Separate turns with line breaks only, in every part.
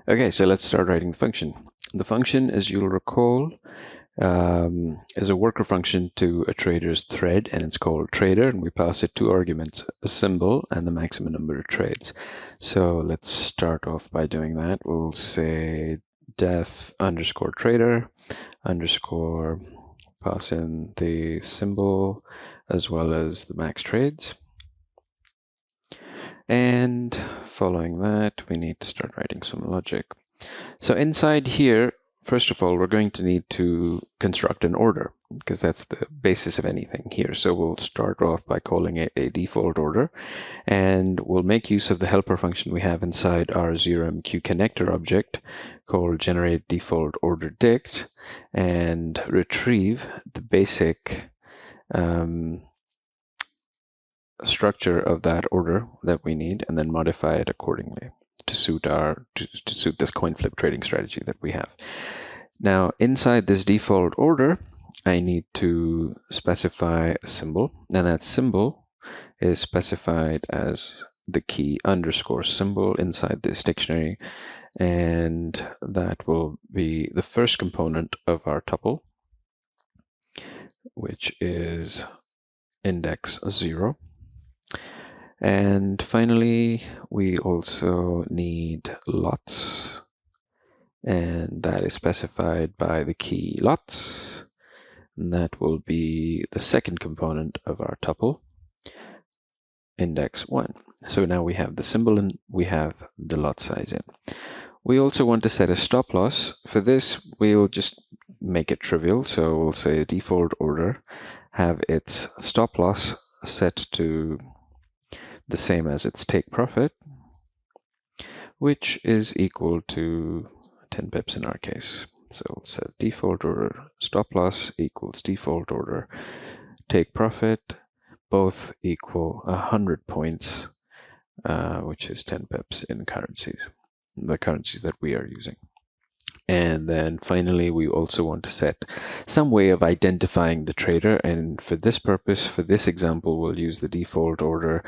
Okay, so let's start writing the function. The function, as you'll recall, is a worker function to a trader's thread, and it's called trader, and we pass it two arguments, a symbol and the maximum number of trades. So let's start off by doing that. We'll say def underscore trader underscore, pass in the symbol as well as the max trades. And following that, we need to start writing some logic. So inside here, first of all, we're going to need to construct an order because that's the basis of anything here. So we'll start off by calling it a default order, and we'll make use of the helper function we have inside our ZeroMQ-Connector object called generate default order dict, and retrieve the basic structure of that order that we need, and then modify it accordingly to suit this coin flip trading strategy that we have. Now, inside this default order, I need to specify a symbol, and that symbol is specified as the key underscore symbol inside this dictionary, and that will be the first component of our tuple, which is index 0. And finally, we also need lots, and that is specified by the key lots, and that will be the second component of our tuple, index 1. So now we have the symbol and we have the lot size in. We also want to set a stop loss. For this, we'll just make it trivial. So we'll say default order, have its stop loss set to the same as its take profit, which is equal to 10 pips in our case. So we'll set default order stop loss equals default order take profit, both equal 100 points, which is 10 pips in currencies, the currencies that we are using. And then finally, we also want to set some way of identifying the trader. And for this purpose, for this example, we'll use the default order,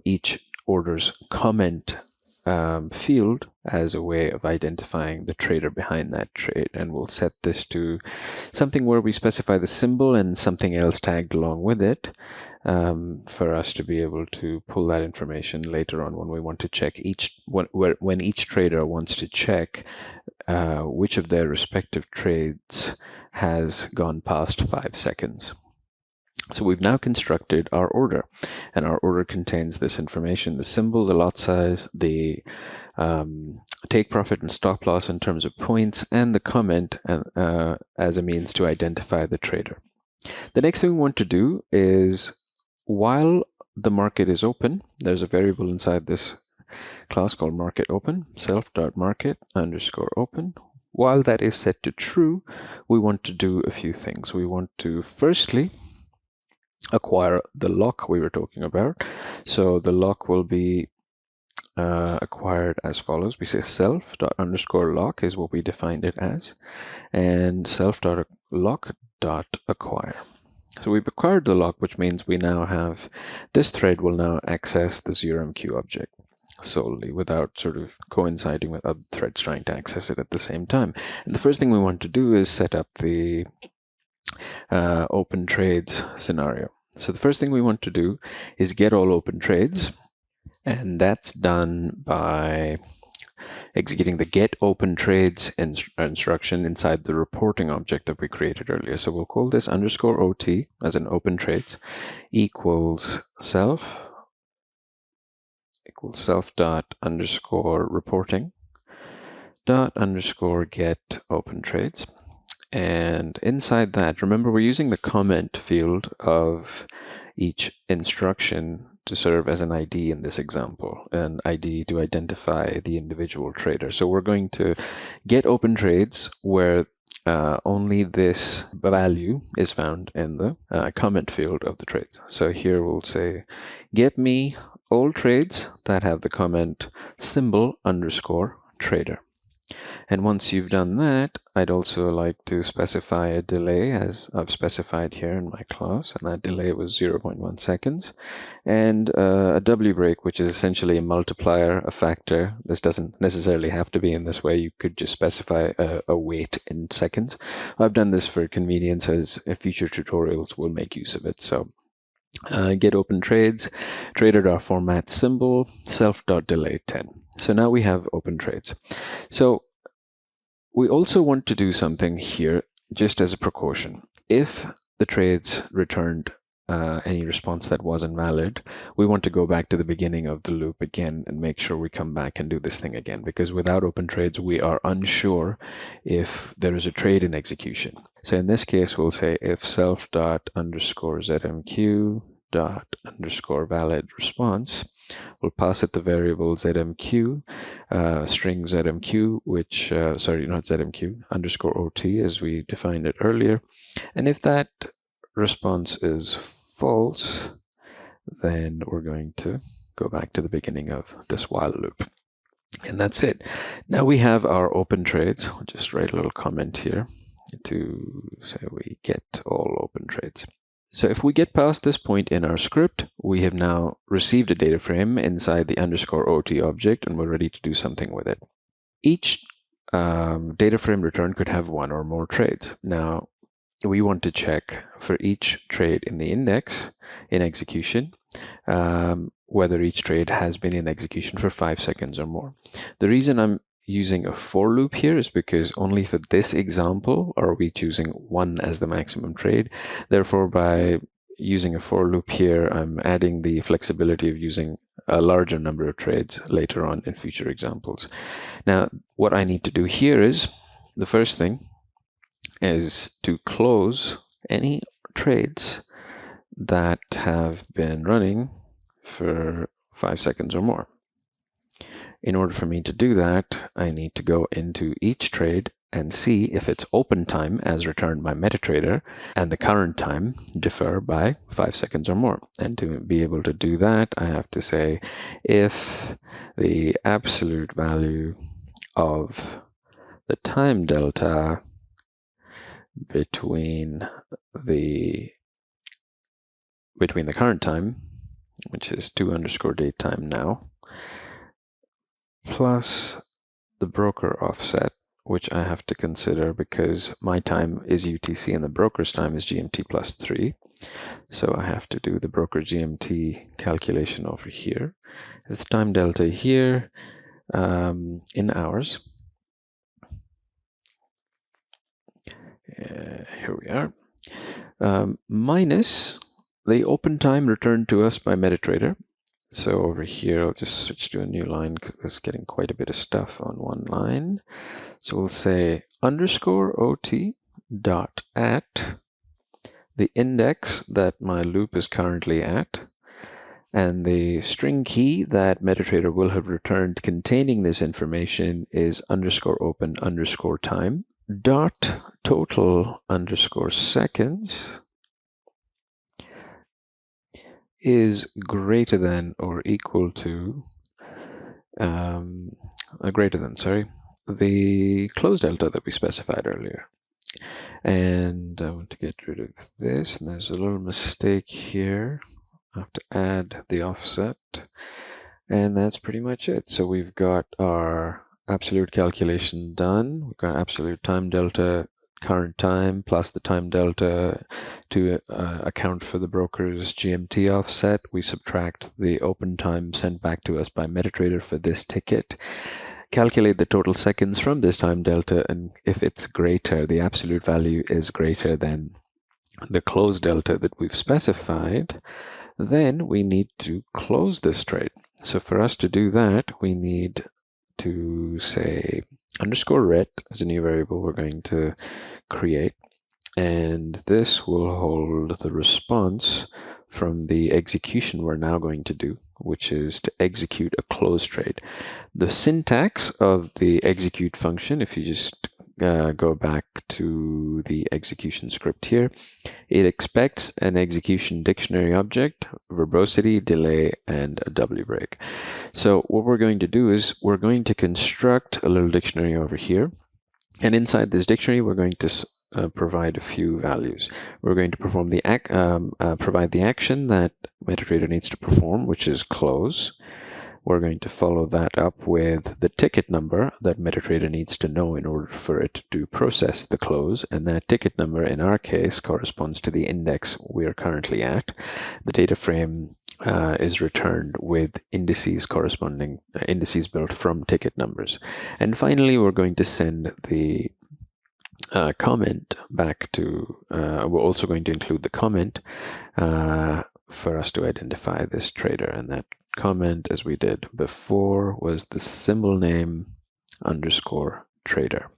each order's comment field as a way of identifying the trader behind that trade. And we'll set this to something where we specify the symbol and something else tagged along with it, for us to be able to pull that information later on when we want to check when each trader wants to check which of their respective trades has gone past 5 seconds. So we've now constructed our order, and our order contains this information: the symbol, the lot size, the take profit and stop loss in terms of points, and the comment as a means to identify the trader. The next thing we want to do is, while the market is open, there's a variable inside this class called market open, self.market underscore open. While that is set to true, we want to do a few things. We want to firstly acquire the lock we were talking about. So the lock will be acquired as follows. We say self._lock is what we defined it as, and self.lock.acquire. So we've acquired the lock, which means we now have, this thread will now access the ZeroMQ object solely without sort of coinciding with other threads trying to access it at the same time. And the first thing we want to do is set up the open trades scenario. So the first thing we want to do is get all open trades, and that's done by executing the get open trades instruction inside the reporting object that we created earlier. So we'll call this underscore OT as an open trades equals self dot underscore reporting dot underscore get open trades. And inside that, remember, we're using the comment field of each instruction to serve as an ID in this example, an ID to identify the individual trader. So we're going to get open trades where only this value is found in the comment field of the trades. So here we'll say, get me all trades that have the comment symbol underscore trader. And once you've done that, I'd also like to specify a delay as I've specified here in my class, and that delay was 0.1 seconds. And a W break, which is essentially a multiplier, a factor. This doesn't necessarily have to be in this way. You could just specify a wait in seconds. I've done this for convenience, as future tutorials will make use of it. So get open trades, trader.format symbol, self.delay 10. So now we have open trades. So we also want to do something here just as a precaution. If the trades returned any response that wasn't valid, we want to go back to the beginning of the loop again and make sure we come back and do this thing again, because without open trades, we are unsure if there is a trade in execution. So in this case, we'll say if self.ZMQ._valid response, we'll pass it the variable ZMQ, string ZMQ, which, sorry, not ZMQ, _OT as we defined it earlier. And if that response is false, then we're going to go back to the beginning of this while loop. And that's it. Now we have our open trades. I'll just write a little comment here to say we get all open trades. So if we get past this point in our script, we have now received a data frame inside the _OT object, and we're ready to do something with it. Each data frame return could have one or more trades. Now, we want to check for each trade in the index in execution, whether each trade has been in execution for 5 seconds or more. The reason I'm using a for loop here is because only for this example are we choosing 1 as the maximum trade. Therefore, by using a for loop here, I'm adding the flexibility of using a larger number of trades later on in future examples. Now, what I need to do here is, the first thing is to close any trades that have been running for 5 seconds or more. In order for me to do that, I need to go into each trade and see if its open time as returned by MetaTrader and the current time differ by 5 seconds or more. And to be able to do that, I have to say if the absolute value of the time delta between the current time, which is 2_date time now, plus the broker offset, which I have to consider because my time is UTC and the broker's time is GMT plus 3. So I have to do the broker GMT calculation over here. It's the time delta here in hours. Here we are. Minus the open time returned to us by MetaTrader. So over here, I'll just switch to a new line because there's getting quite a bit of stuff on one line. So we'll say _OT dot at the index that my loop is currently at, and the string key that MetaTrader will have returned containing this information is _open_time dot total _seconds is greater than or equal to the close delta that we specified earlier. And I want to get rid of this, and there's a little mistake here. I have to add the offset, and that's pretty much it. So we've got our absolute calculation done. We've got absolute time delta, current time, plus the time delta to account for the broker's GMT offset. We subtract the open time sent back to us by MetaTrader for this ticket, calculate the total seconds from this time delta, and if it's greater, the absolute value is greater than the close delta that we've specified, then we need to close this trade. So for us to do that, we need to say _ret as a new variable we're going to create, and this will hold the response from the execution we're now going to do, which is to execute a close trade. The syntax of the execute function, if you just go back to the execution script here. It expects an execution dictionary object, verbosity, delay, and a W break. So what we're going to do is we're going to construct a little dictionary over here. And inside this dictionary, we're going to provide a few values. We're going to perform the provide the action that MetaTrader needs to perform, which is close. We're going to follow that up with the ticket number that MetaTrader needs to know in order for it to process the close. And that ticket number, in our case, corresponds to the index we are currently at. The data frame is returned with indices corresponding, indices built from ticket numbers. And finally, we're going to send the comment back to, we're also going to include the comment for us to identify this trader. And that comment, as we did before, was the symbol name underscore trader.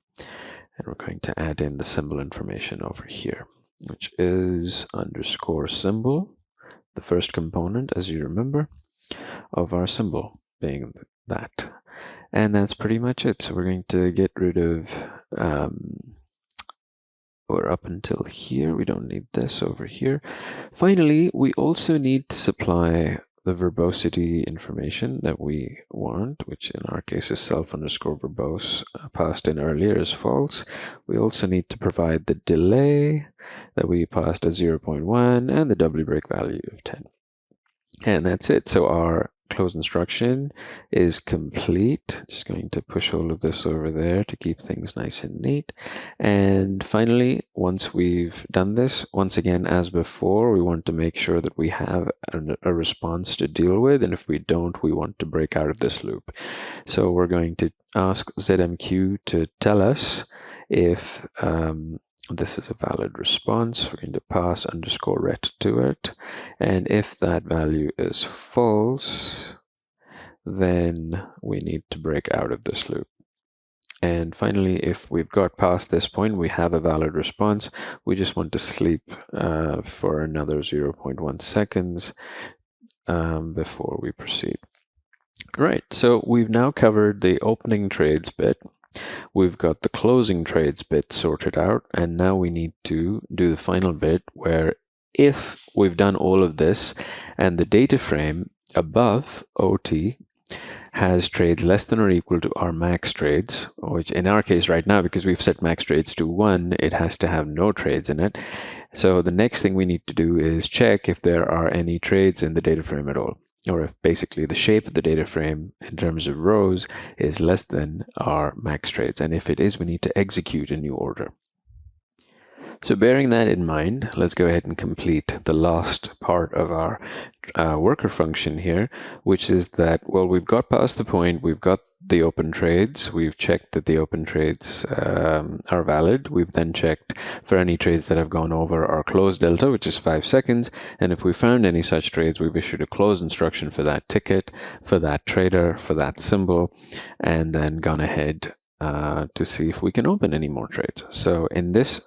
And we're going to add in the symbol information over here, which is underscore symbol, the first component, as you remember, of our symbol being that. And that's pretty much it. So we're going to get rid of, or up until here, we don't need this over here. Finally, we also need to supply the verbosity information that we want, which in our case is self underscore verbose, passed in earlier as false. We also need to provide the delay that we passed as 0.1 and the W break value of 10. And that's it. So our close instruction is complete. Just going to push all of this over there to keep things nice and neat. And finally, once we've done this, once again, as before, we want to make sure that we have a response to deal with. And if we don't, we want to break out of this loop. So we're going to ask ZeroMQ to tell us if this is a valid response. We're going to pass underscore ret to it. And if that value is false, then we need to break out of this loop. And finally, if we've got past this point, we have a valid response. We just want to sleep for another 0.1 seconds before we proceed. Right, so we've now covered the opening trades bit. We've got the closing trades bit sorted out, and now we need to do the final bit where if we've done all of this and the data frame above OT has trades less than or equal to our max trades, which in our case right now, because we've set max trades to 1, it has to have no trades in it. So the next thing we need to do is check if there are any trades in the data frame at all, or if basically the shape of the data frame in terms of rows is less than our max trades. And if it is, we need to execute a new order. So bearing that in mind, let's go ahead and complete the last part of our worker function here, which is that, well, we've got past the point, we've got the open trades, we've checked that the open trades are valid. We've then checked for any trades that have gone over our close delta, which is 5 seconds. And if we found any such trades, we've issued a close instruction for that ticket, for that trader, for that symbol, and then gone ahead to see if we can open any more trades. So in this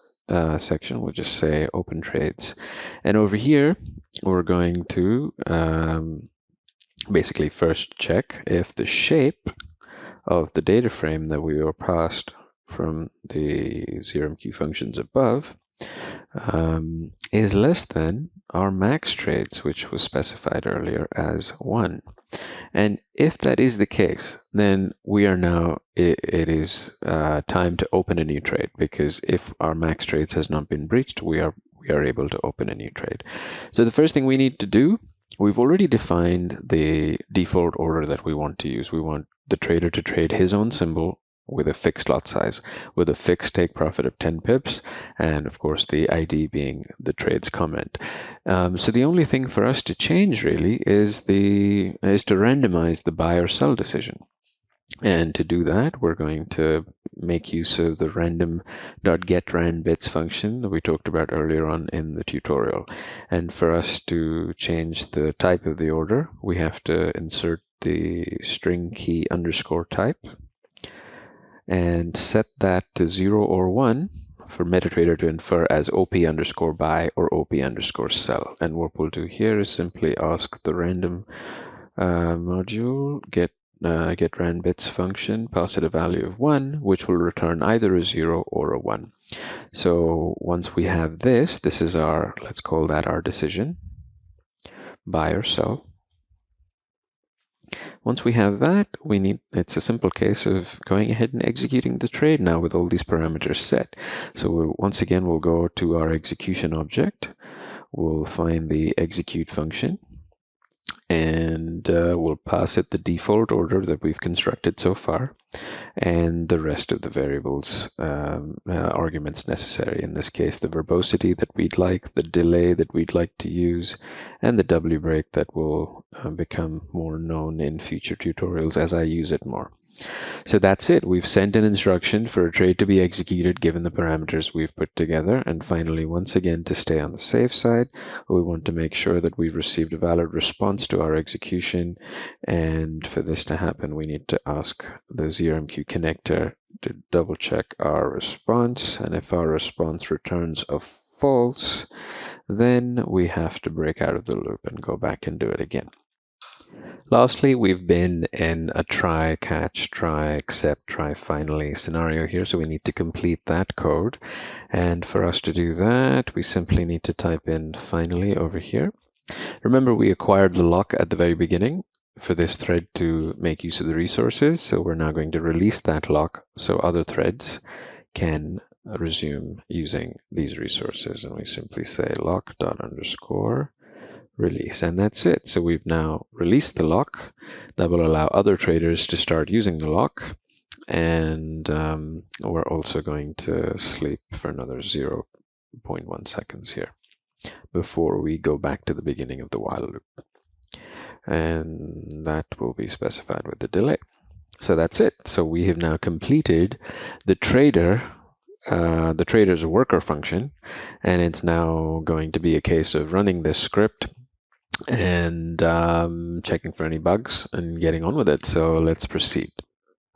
section, we'll just say open trades. And over here, we're going to basically first check if the shape of the data frame that we were passed from the ZeroMQ functions above is less than our max trades, which was specified earlier as 1. And if that is the case, then we are now, it is time to open a new trade, because if our max trades has not been breached, we are able to open a new trade. So the first thing we need to do, we've already defined the default order that we want to use. We want the trader to trade his own symbol with a fixed lot size, with a fixed take profit of 10 pips, and of course the ID being the trade's comment. So the only thing for us to change really is to randomize the buy or sell decision. And to do that, we're going to make use of the random.getRandBits function that we talked about earlier on in the tutorial. And for us to change the type of the order, we have to insert the string key underscore type and set that to 0 or 1 for MetaTrader to infer as OP underscore buy or OP underscore sell. And what we'll do here is simply ask the random module get getRandBits function, pass it a value of 1, which will return either a 0 or a 1. So once we have this, this is our, let's call that our decision, buy or sell. Once we have that, it's a simple case of going ahead and executing the trade now with all these parameters set. So once again, we'll go to our execution object. We'll find the execute function, and we'll pass it the default order that we've constructed so far, and the rest of the variables arguments necessary. In this case, the verbosity that we'd like, the delay that we'd like to use, and the W break that will become more known in future tutorials as I use it more. So that's it. We've sent an instruction for a trade to be executed given the parameters we've put together. And finally, once again, to stay on the safe side, we want to make sure that we've received a valid response to our execution. And for this to happen, we need to ask the ZeroMQ connector to double check our response. And if our response returns a false, then we have to break out of the loop and go back and do it again. Lastly, we've been in a try, catch, try, accept, try, finally scenario here, so we need to complete that code. And for us to do that, we simply need to type in finally over here. Remember, we acquired the lock at the very beginning for this thread to make use of the resources, so we're now going to release that lock so other threads can resume using these resources. And we simply say lock._ release, and that's it. So we've now released the lock that will allow other traders to start using the lock, and we're also going to sleep for another 0.1 seconds here before we go back to the beginning of the while loop, and that will be specified with the delay. So that's it. So we have now completed the trader's worker function, and it's now going to be a case of running this script and checking for any bugs and getting on with it. So let's proceed.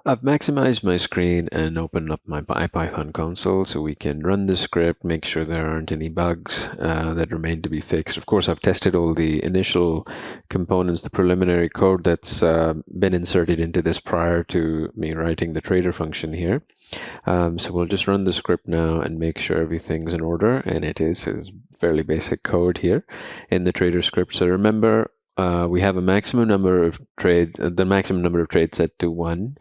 I've maximized my screen and opened up my IPython console so we can run the script, make sure there aren't any bugs that remain to be fixed. Of course, I've tested all the initial components, the preliminary code that's been inserted into this prior to me writing the trader function here. So we'll just run the script now and make sure everything's in order, and it is. It's fairly basic code here in the trader script. So remember, we have a maximum number of trades, the maximum number of trades set to 1.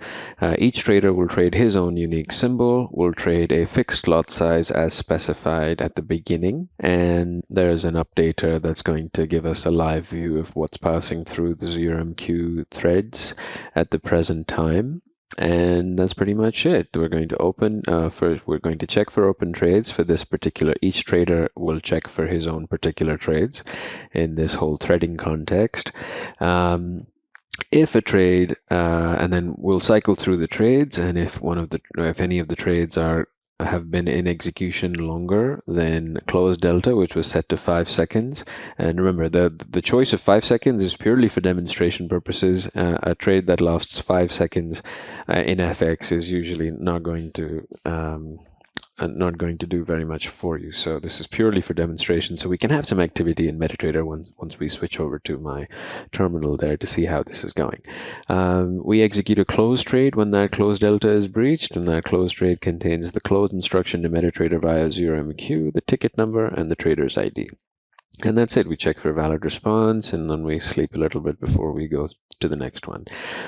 Each trader will trade his own unique symbol, will trade a fixed lot size as specified at the beginning, and there's an updater that's going to give us a live view of what's passing through the ZeroMQ threads at the present time. And that's pretty much it. We're going to we're going to check for open trades for this particular. Each trader will check for his own particular trades in this whole threading context. If a trade, and then we'll cycle through the trades, and if any of the trades have been in execution longer than close delta, which was set to 5 seconds. And remember, the choice of 5 seconds is purely for demonstration purposes. A trade that lasts 5 seconds in FX is usually not going to do very much for you. So this is purely for demonstration, so we can have some activity in MetaTrader once we switch over to my terminal there to see how this is going. We execute a close trade when that close delta is breached, and that close trade contains the close instruction to MetaTrader via ZeroMQ, the ticket number, and the trader's ID. And that's it. We check for a valid response, and then we sleep a little bit before we go to the next one.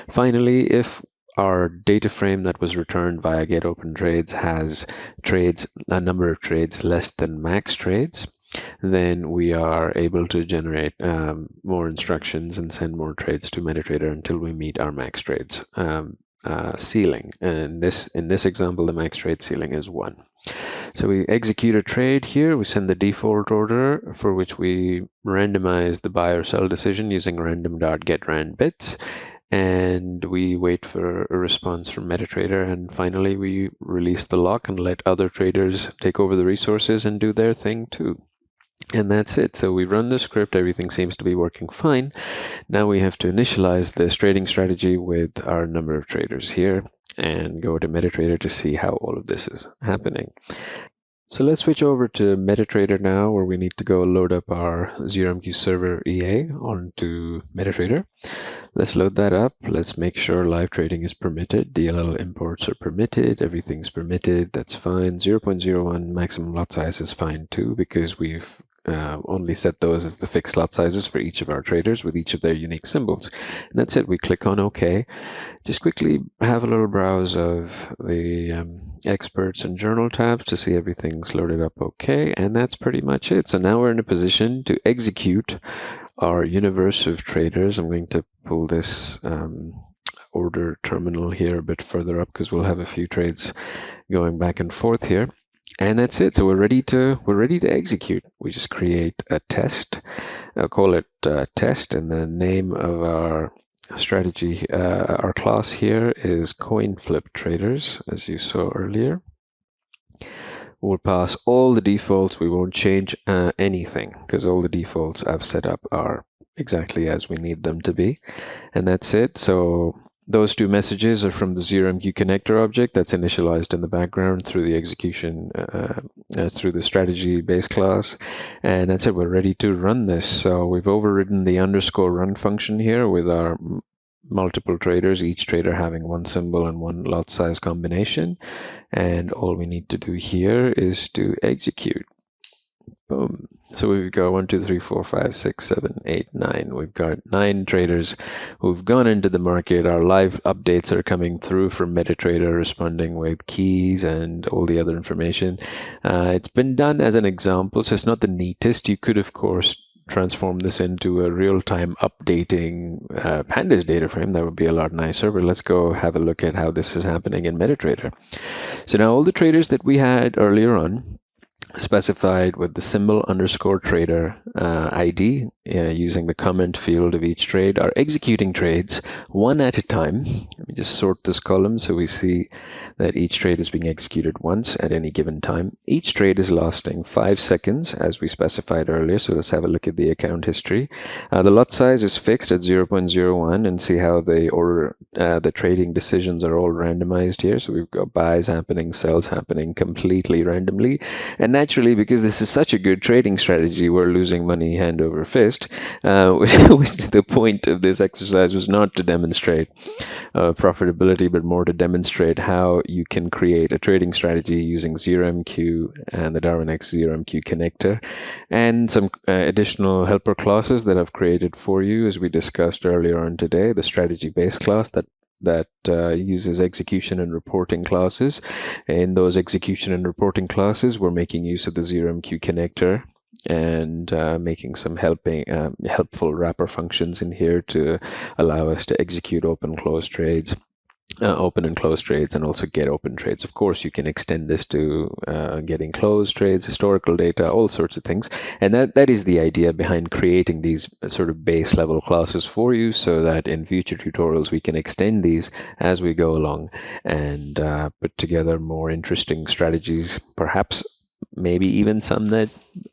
Finally, if our data frame that was returned via getOpenTrades has a number of trades less than max trades, then we are able to generate more instructions and send more trades to MetaTrader until we meet our max trades ceiling. And in this example, the max trade ceiling is 1. So we execute a trade here. We send the default order for which we randomize the buy or sell decision using random.getRandBits. And we wait for a response from MetaTrader, and finally we release the lock and let other traders take over the resources and do their thing too. And that's it. So we run the script, everything seems to be working fine. Now we have to initialize this trading strategy with our number of traders here and go to MetaTrader to see how all of this is happening. So let's switch over to MetaTrader now, where we need to go load up our ZeroMQ server EA onto MetaTrader. Let's load that up. Let's make sure live trading is permitted. DLL imports are permitted. Everything's permitted. That's fine. 0.01 maximum lot size is fine too, because we've only set those as the fixed lot sizes for each of our traders with each of their unique symbols. And that's it. We click on OK. Just quickly have a little browse of the experts and journal tabs to see everything's loaded up okay. And that's pretty much it. So now we're in a position to execute our universe of traders. I'm going to pull this order terminal here a bit further up because we'll have a few trades going back and forth here. And that's it. So we're ready to execute. We just create a test. I'll call it test, and the name of our strategy, our class here is coin flip traders, as you saw earlier. We'll pass all the defaults. We won't change anything because all the defaults I've set up are exactly as we need them to be. And that's it. So those two messages are from the ZeroMQ-Connector object that's initialized in the background through the execution, through the strategy base class. And that's it. We're ready to run this. So we've overridden the underscore run function here with our multiple traders, each trader having one symbol and one lot size combination. And all we need to do here is to execute. Boom. So we've got 1, 2, 3, 4, 5, 6, 7, 8, 9. We've got 9 traders who've gone into the market. Our live updates are coming through from MetaTrader, responding with keys and all the other information. It's been done as an example, so it's not the neatest. You could, of course, transform this into a real-time updating pandas data frame. That would be a lot nicer, but let's go have a look at how this is happening in MetaTrader. So now all the traders that we had earlier on specified with the symbol underscore trader ID using the comment field of each trade are executing trades one at a time. Let me just sort this column so we see that each trade is being executed once at any given time. Each trade is lasting 5 seconds as we specified earlier. So let's have a look at the account history. The lot size is fixed at 0.01 and see how the trading decisions are all randomized here. So we've got buys happening, sells happening completely randomly. And naturally, because this is such a good trading strategy, we're losing money hand over fist. The point of this exercise was not to demonstrate profitability, but more to demonstrate how you can create a trading strategy using ZeroMQ and the Darwinex-ZeroMQ-Connector and some additional helper classes that I've created for you, as we discussed earlier on today, the strategy base class that uses execution and reporting classes. In those execution and reporting classes, we're making use of the ZeroMQ-Connector and making some helpful wrapper functions in here to allow us to execute open and close trades, and also get open trades. Of course, you can extend this to getting closed trades, historical data, all sorts of things. And that is the idea behind creating these sort of base level classes for you, so that in future tutorials we can extend these as we go along and put together more interesting strategies, perhaps maybe even some that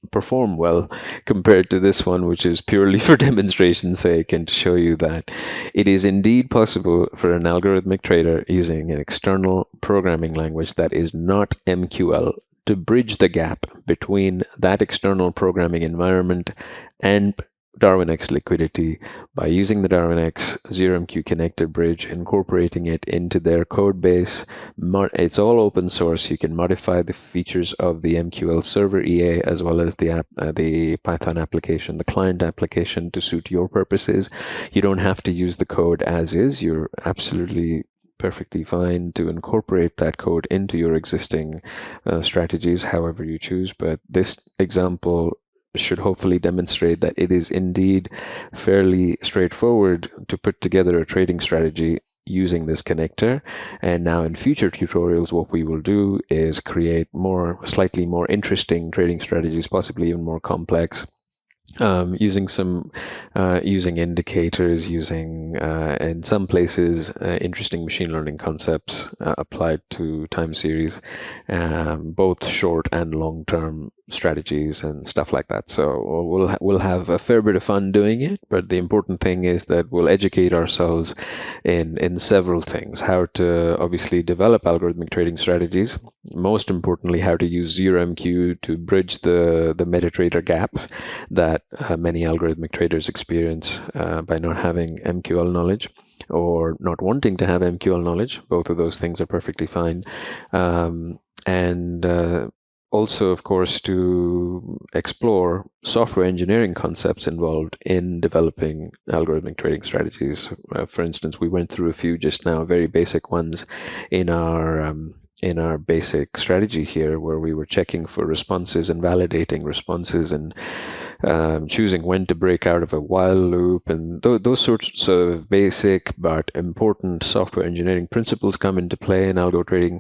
perform well compared to this one, which is purely for demonstration's sake and to show you that it is indeed possible for an algorithmic trader using an external programming language that is not MQL to bridge the gap between that external programming environment and Darwinex liquidity by using the Darwinex ZeroMQ-Connector bridge, incorporating it into their code base. It's all open source. You can modify the features of the MQL server EA as well as the Python application, the client application, to suit your purposes. You don't have to use the code as is. You're absolutely perfectly fine to incorporate that code into your existing strategies however you choose. But this example should hopefully demonstrate that it is indeed fairly straightforward to put together a trading strategy using this connector. And now in future tutorials, what we will do is create slightly more interesting trading strategies, possibly even more complex, using indicators, using in some places interesting machine learning concepts applied to time series, both short and long term strategies and stuff like that. So we'll have a fair bit of fun doing it, but the important thing is that we'll educate ourselves in several things: how to obviously develop algorithmic trading strategies, most importantly how to use ZeroMQ to bridge the MetaTrader gap that many algorithmic traders experience by not having MQL knowledge or not wanting to have MQL knowledge. Both of those things are perfectly fine. And also, of course, to explore software engineering concepts involved in developing algorithmic trading strategies. For instance, we went through a few just now, very basic ones in our basic strategy here, where we were checking for responses and validating responses and choosing when to break out of a while loop, and those sorts of basic but important software engineering principles come into play in algo trading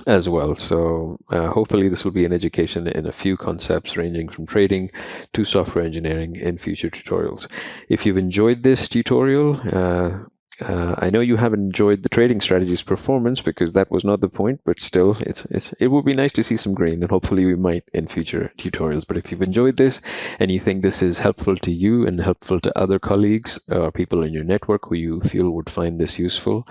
as well. So hopefully this will be an education in a few concepts ranging from trading to software engineering in future tutorials. If you've enjoyed this tutorial, I know you haven't enjoyed the trading strategies performance because that was not the point, but still it would be nice to see some green, and hopefully we might in future tutorials. But if you've enjoyed this and you think this is helpful to you and helpful to other colleagues or people in your network who you feel would find this useful,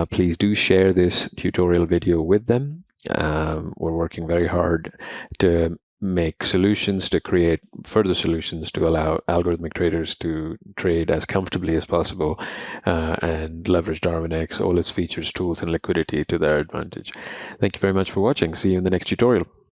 please do share this tutorial video with them. We're working very hard to make solutions, to create further solutions to allow algorithmic traders to trade as comfortably as possible and leverage Darwinex, all its features, tools, and liquidity to their advantage. Thank you very much for watching. See you in the next tutorial.